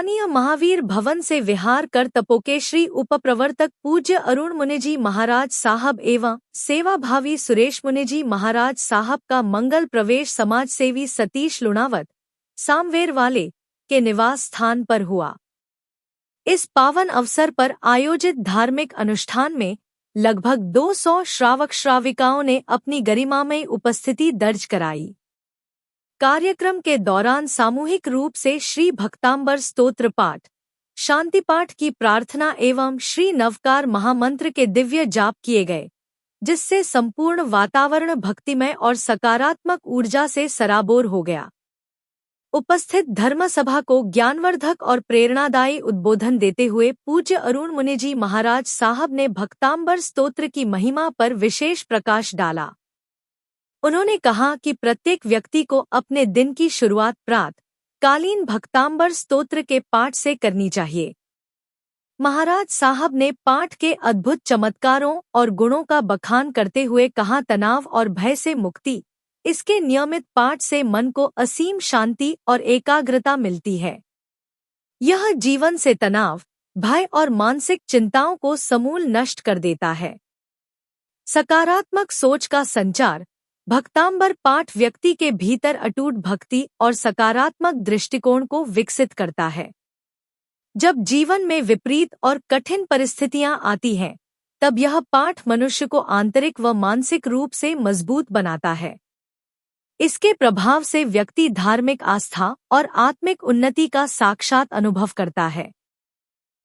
स्थानीय महावीर भवन से विहार कर तपोकेश्री उपप्रवर्तक पूज्य अरुण मुनिजी महाराज साहब एवं सेवाभावी सुरेश मुनिजी महाराज साहब का मंगल प्रवेश समाजसेवी सतीश लुणावत सामवेर वाले के निवास स्थान पर हुआ। इस पावन अवसर पर आयोजित धार्मिक अनुष्ठान में लगभग 200 श्रावक श्राविकाओं ने अपनी गरिमामयी उपस्थिति दर्ज कराई। कार्यक्रम के दौरान सामूहिक रूप से श्री भक्तांबर स्तोत्र पाठ, शांति पाठ की प्रार्थना एवं श्री नवकार महामंत्र के दिव्य जाप किए गए, जिससे संपूर्ण वातावरण भक्तिमय और सकारात्मक ऊर्जा से सराबोर हो गया। उपस्थित धर्मसभा को ज्ञानवर्धक और प्रेरणादायी उद्बोधन देते हुए पूज्य अरुण मुनिजी महाराज साहब ने भक्तांबर स्तोत्र की महिमा पर विशेष प्रकाश डाला। उन्होंने कहा कि प्रत्येक व्यक्ति को अपने दिन की शुरुआत प्रातः कालीन भक्तांबर स्तोत्र के पाठ से करनी चाहिए। महाराज साहब ने पाठ के अद्भुत चमत्कारों और गुणों का बखान करते हुए कहा, तनाव और भय से मुक्ति, इसके नियमित पाठ से मन को असीम शांति और एकाग्रता मिलती है। यह जीवन से तनाव, भय और मानसिक चिंताओं को समूल नष्ट कर देता है। सकारात्मक सोच का संचार, भक्तांबर पाठ व्यक्ति के भीतर अटूट भक्ति और सकारात्मक दृष्टिकोण को विकसित करता है। जब जीवन में विपरीत और कठिन परिस्थितियां आती हैं, तब यह पाठ मनुष्य को आंतरिक व मानसिक रूप से मजबूत बनाता है। इसके प्रभाव से व्यक्ति धार्मिक आस्था और आत्मिक उन्नति का साक्षात अनुभव करता है।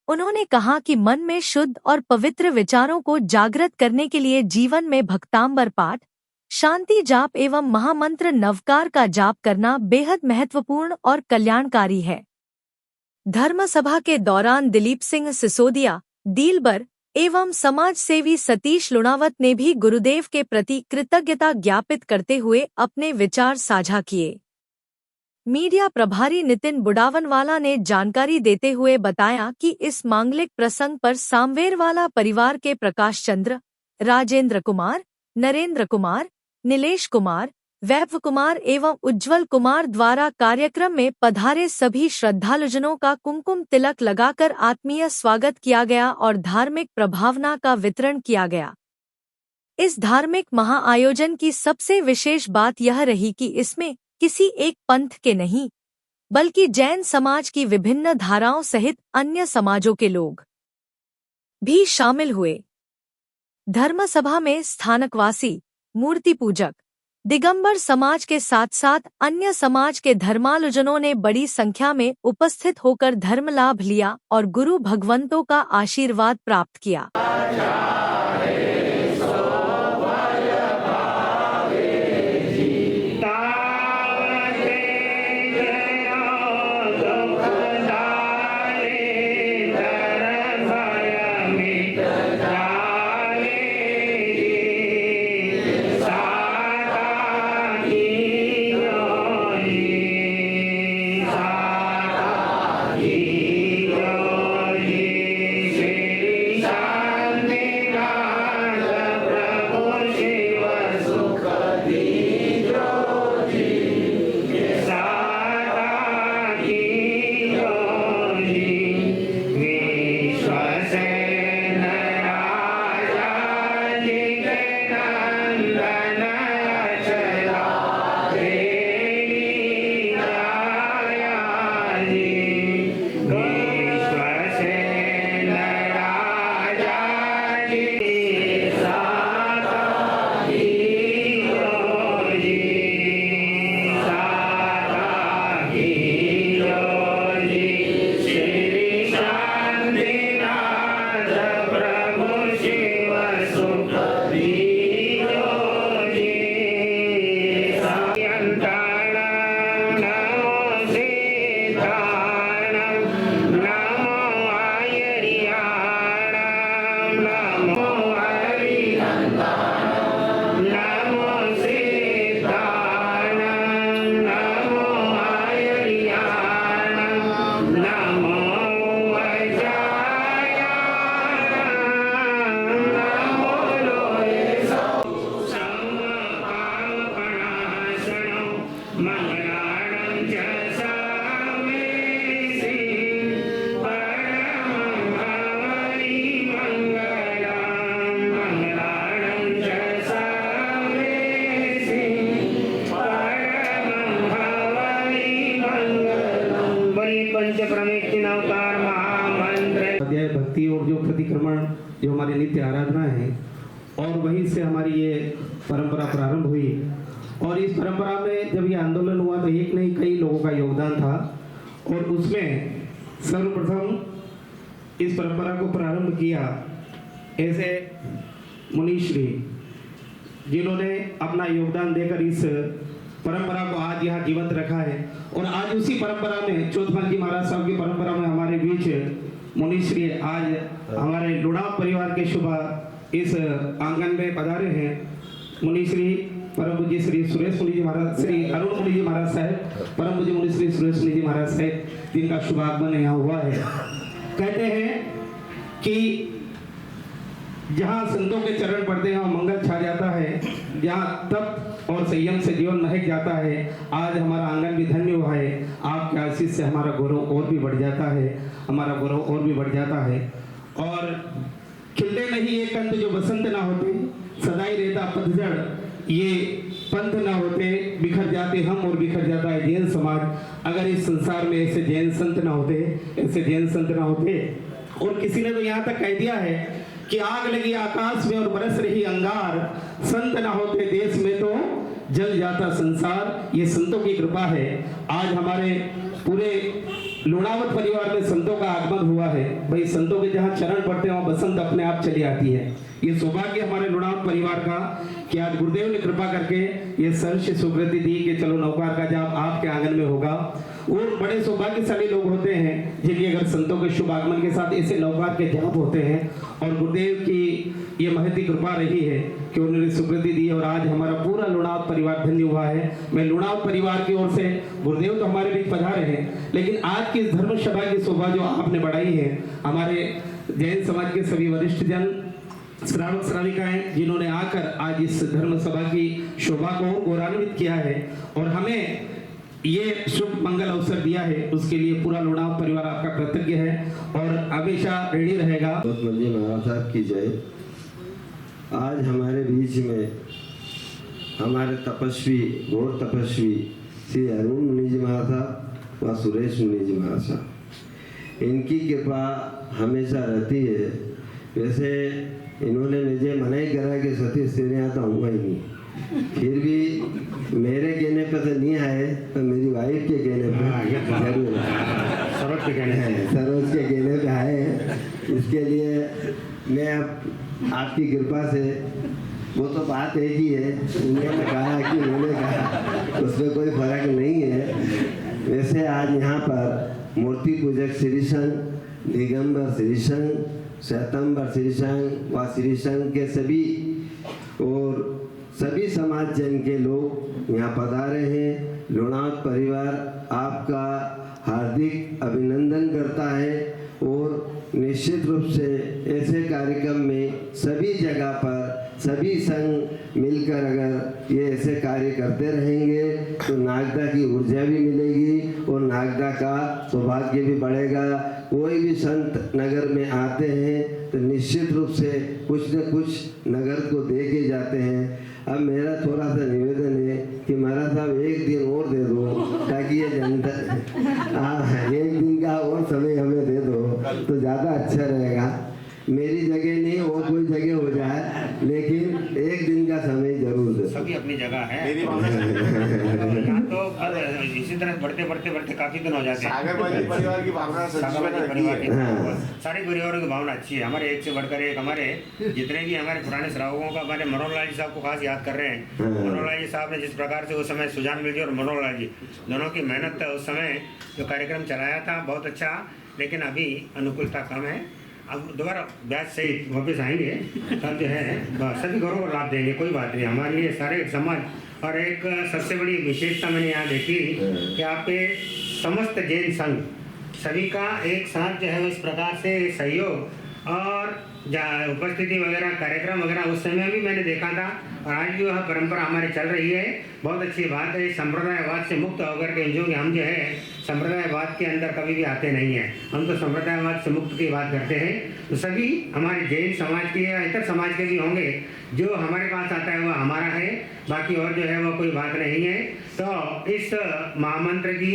उन्होंने कहा कि मन में शुद्ध और पवित्र विचारों को जागृत करने के लिए जीवन में भक्तांबर पाठ, शांति जाप एवं महामंत्र नवकार का जाप करना बेहद महत्वपूर्ण और कल्याणकारी है। धर्मसभा के दौरान दिलीप सिंह सिसोदिया, दीलबर एवं समाजसेवी सतीश लुणावत ने भी गुरुदेव के प्रति कृतज्ञता ज्ञापित करते हुए अपने विचार साझा किए। मीडिया प्रभारी नितिन बुडावनवाला ने जानकारी देते हुए बताया कि इस मांगलिक प्रसंग पर सामवेरवाला परिवार के प्रकाश चंद्र, राजेंद्र कुमार, नरेंद्र कुमार, नीलेश कुमार, वैभव कुमार एवं उज्जवल कुमार द्वारा कार्यक्रम में पधारे सभी श्रद्धालुजनों का कुमकुम तिलक लगाकर आत्मीय स्वागत किया गया और धार्मिक प्रभावना का वितरण किया गया। इस धार्मिक महाआयोजन की सबसे विशेष बात यह रही कि इसमें किसी एक पंथ के नहीं, बल्कि जैन समाज की विभिन्न धाराओं सहित अन्य समाजों के लोग भी शामिल हुए। धर्मसभा में स्थानकवासी, मूर्ति पूजक, दिगंबर समाज के साथ साथ अन्य समाज के धर्मालुजनों ने बड़ी संख्या में उपस्थित होकर धर्म लाभ लिया और गुरु भगवंतों का आशीर्वाद प्राप्त किया। नित्य आराधना है और वहीं से हमारी ये परंपरा प्रारंभ हुई। और इस परंपरा में जब ये आंदोलन हुआ तो एक नहीं कई लोगों का योगदान था और उसमें सर्वप्रथम इस परंपरा को प्रारंभ किया ऐसे मुनीश्री जिन्होंने अपना योगदान देकर इस परंपरा को आज यहाँ जीवंत रखा है। और आज उसी परंपरा में चौथमल जी महाराज साहब की परंपरा में हमारे बीच मुनीश्री आज हमारे लुणाव परिवार के शुभ इस आंगन में पधारे हैं। मुनीश्री परम पूज्य श्री सुरेश मुनि जी महाराज, श्री अरुण मुनि जी महाराज साहब, परम पूज्य मुनि श्री सुरेश मुनि जी महाराज साहब, जिनका शुभ आगमन यहाँ हुआ है। कहते हैं कि जहाँ संतों के चरण पड़ते हैं वहाँ मंगल छा जाता है, जहाँ तप और संयम से जीवन महक जाता है। आज हमारा आंगन भी धन्य हुआ है, आपके आशीष से हमारा गौरव और भी बढ़ जाता है, हमारा गौरव और भी बढ़ जाता है। और खिलते नहीं ये कंद जो बसंत ना होते, सदाई रहता पतझड़ ये पंथ ना होते, बिखर जाते हम और बिखर जाता है जैन समाज। अगर इस संसार में ऐसे जैन संत ना होते, ऐसे जैन संत ना होते। और किसी ने तो यहाँ तक कह दिया है कि आग लगी आकाश में और बरस रही अंगार, संत ना होते देश में तो जल जाता संसार। ये संतों की कृपा है। आज हमारे पूरे लुणावत परिवार में संतों का आगमन हुआ है। भाई संतों के जहाँ चरण पड़ते हैं वहाँ बसंत अपने आप चली आती है। ये सौभाग्य हमारे लुणावत परिवार का कि आज गुरुदेव ने कृपा करके ये सर्ष सुकृति दी कि चलो नौकार का जाप आपके आंगन में होगा। और बड़े सौभाग्यशाली लोग होते हैं जिनके अगर संतों के शुभ आगमन के साथ ऐसे नौकार के जाप होते हैं। और गुरुदेव की ये महती कृपा रही है कि उन्होंने सुकृति दी और आज हमारा पूरा लुणावत परिवार धन्य हुआ है। मैं लुणावत परिवार की ओर से, गुरुदेव तो हमारे बीच पधारे हैं, लेकिन आज की इस धर्म सभा की शोभा जो आपने बढ़ाई है, हमारे जैन समाज के सभी वरिष्ठ जन, श्रावक श्राविकाएं जिन्होंने आकर आज इस धर्म सभा की शोभा को गौरवान्वित किया है और हमें ये शुभ मंगल अवसर दिया है, उसके लिए पूरा लुणाव परिवार आपका कृतज्ञ है और हमेशा रेडी रहेगा। चौथमल जी महाराज साहब की जय। आज हमारे बीच में हमारे तपस्वी, घोर तपस्वी श्री अरुण मुनि जी महाराज साहब व सुरेश मुनि जी महाराज साहब, इनकी कृपा हमेशा रहती है। वैसे इन्होंने मुझे मना ही करा कि सतीश तेरे यहाँ तो आऊँगा ही नहीं, फिर भी मेरे कहने पे तो नहीं आए, तो मेरी वाइफ के कहने पे जरूर सरोज के कहने पे आए। इसके लिए मैं अब आपकी कृपा से, वो तो बात एक ही है, उन्होंने कहा कि मैंने कहा, उसमें कोई फर्क नहीं है। वैसे आज यहाँ पर मूर्ति पूजक श्री संघ, दिगंबर श्री संघ, श्वेतंबर श्री संघ व श्री संघ के सभी और सभी समाज जन के लोग यहाँ पधारे हैं। लुणावत परिवार आपका हार्दिक अभिनंदन करता है और निश्चित रूप से ऐसे कार्यक्रम में सभी जगह पर सभी संघ मिलकर अगर ये ऐसे कार्य करते रहेंगे तो नागदा की ऊर्जा भी मिलेगी और नागदा का सौभाग्य भी बढ़ेगा। कोई भी संत नगर में आते हैं तो निश्चित रूप से कुछ न कुछ नगर को दे के जाते हैं। अब मेरा थोड़ा सा निवेदन है कि महाराज साहब एक दिन और दे दो ताकि ये जनता एक दिन का और समय हमें दे दो तो ज़्यादा अच्छा रहेगा। मेरी जगह नहीं और कोई जगह हो जाए, लेकिन एक दिन का समय जरूर दे। सभी अपनी जगह है। मेरी तो इसी तरह बढ़ते बढ़ते बढ़ते काफी दिन हो जाते हैं। सागर परिवार की भावना, सारे परिवारों की भावना अच्छी है। हमारे एक से बढ़कर एक, हमारे जितने भी हमारे पुराने श्रावकों का, हमारे मनोहर लाल जी साहब को खास याद कर रहे हैं। मनोहर लाल जी साहब ने जिस प्रकार से उस समय सुजान मिल जी और मनोहर लाल जी दोनों की मेहनत उस समय जो कार्यक्रम चलाया था बहुत अच्छा, लेकिन अभी अनुकूलता कम है। अब दोबारा ब्याज से वापस आएंगे तब जो है सभी घरों को लाभ देंगे, कोई बात नहीं। हमारे लिए सारे समाज और एक सबसे बड़ी विशेषता मैंने यहाँ देखी कि आपके समस्त जैन संघ सभी का एक साथ जो है इस प्रकार से सहयोग और उपस्थिति वगैरह कार्यक्रम वगैरह उस समय भी मैंने देखा था और आज भी वह परंपरा हमारी चल रही है। बहुत अच्छी बात है। संप्रदायवाद से मुक्त होकर के जो हम जो है संप्रदायवाद के अंदर कभी भी आते नहीं हैं, हम तो संप्रदायवाद से मुक्त की बात करते हैं। तो सभी हमारे जैन समाज के या इतर समाज के भी होंगे, जो हमारे पास आता है वह हमारा है, बाकी और जो है वह कोई बात नहीं है। तो इस महामंत्र की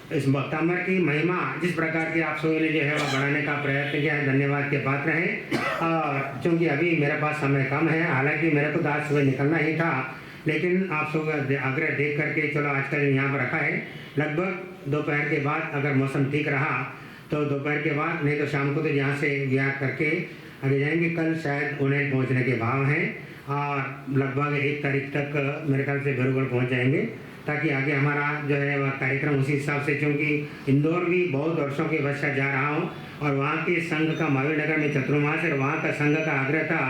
इस वक्तांबर की महिमा जिस प्रकार की आप सभी ने जो है वह बढ़ाने का प्रयत्न किया है, धन्यवाद के पात्र हैं। और चूँकि अभी मेरे पास समय कम है, हालांकि मेरे को तो आज सुबह निकलना ही था, लेकिन आप सब आग्रह देख करके चलो आज का दिन यहाँ पर रखा है। लगभग दोपहर के बाद अगर मौसम ठीक रहा तो दोपहर के बाद, नहीं तो शाम को तो यहाँ से विहार करके आगे जाएंगे। कल शायद उन्हें पहुँचने के भाव हैं और लगभग 1 तारीख तक मेरे ख्याल से भैरवगढ़ पहुँच जाएंगे, ताकि आगे हमारा जो है वह कार्यक्रम उसी हिसाब से, क्योंकि इंदौर भी बहुत वर्षों के पश्चात जा रहा हूँ और वहाँ के संघ का महावीर नगर में चतुर्मास और वहाँ का संघ का आग्रह था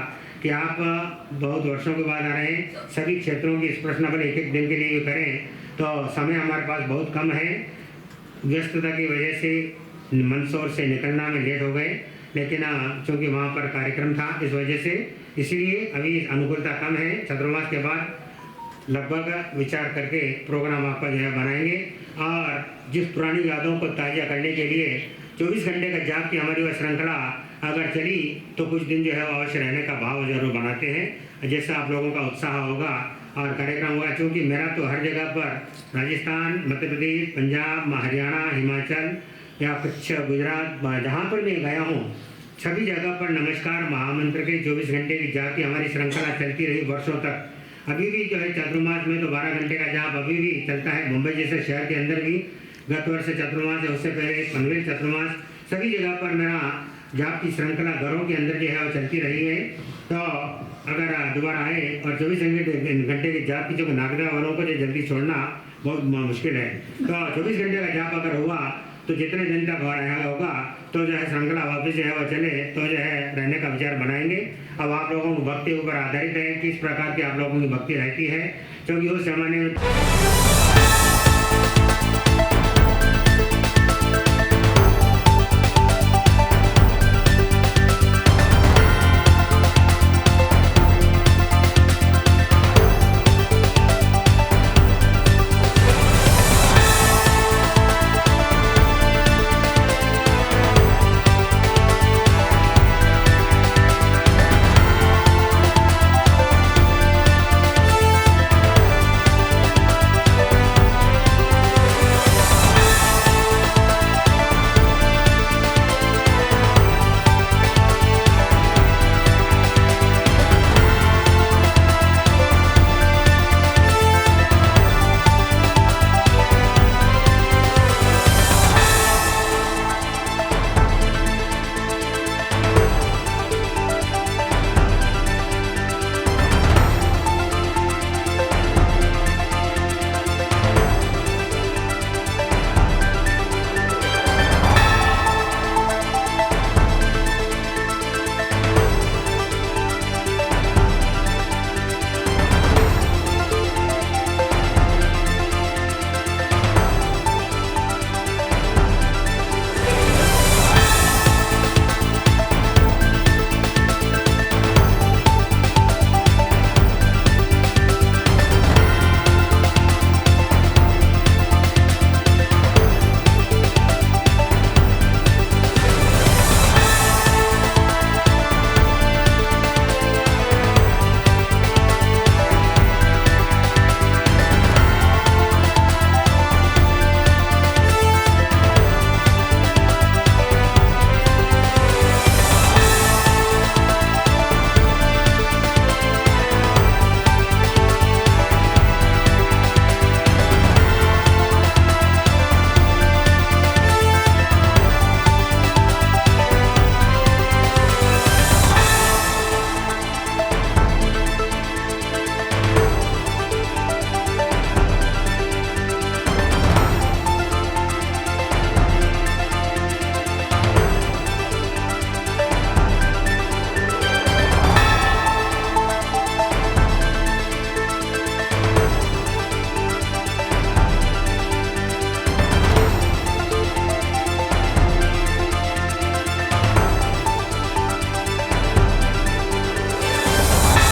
कि आप बहुत वर्षों के बाद आ रहे हैं, सभी क्षेत्रों की स्पर्शना अपन एक दिन के लिए करें, तो समय हमारे पास बहुत कम है। व्यस्तता की वजह से मंदसौर से निकलना में लेट हो गए, लेकिन चूँकि वहाँ पर कार्यक्रम था इस वजह से, इसलिए अभी अनुकूलता कम है। चतुर्मास के बाद लगभग विचार करके प्रोग्राम आपका जो है बनाएंगे और जिस पुरानी यादों को ताज़ा करने के लिए 24 घंटे का जाप की हमारी वह श्रृंखला अगर चली तो कुछ दिन जो है अवश्य रहने का भाव जरूर बनाते हैं, जैसा आप लोगों का उत्साह होगा और कार्यक्रम होगा। क्योंकि मेरा तो हर जगह पर राजस्थान, मध्य प्रदेश, पंजाब, हरियाणा, हिमाचल या कच्छ, गुजरात, जहाँ पर मैं गया हूँ सभी जगह पर नमस्कार महामंत्र के 24 घंटे की जाप की हमारी श्रृंखला चलती रही वर्षों तक। अभी भी जो है चतुर्मास में तो 12 घंटे का जाप अभी भी चलता है। मुंबई जैसे शहर के अंदर भी गत वर्ष चतुर्मास है, उससे पहले पनवेल चतुर्मास, सभी जगह पर मेरा जाप की श्रृंखला घरों के अंदर जो है वो चलती रही है। तो अगर दोबारा आए और 24 घंटे की जाप की जो नागदा वालों को जो जल्दी छोड़ना बहुत मुश्किल है, तो 24 घंटे का जाप अगर हुआ तो जितने दिन तक होगा तो जो है श्रृंखला वापस जो है वो चले तो जो है रहने का विचार बनाएंगे। अब आप लोगों को भक्ति ऊपर आधारित है, किस प्रकार की आप लोगों की भक्ति रहती है, क्योंकि उस जमाने में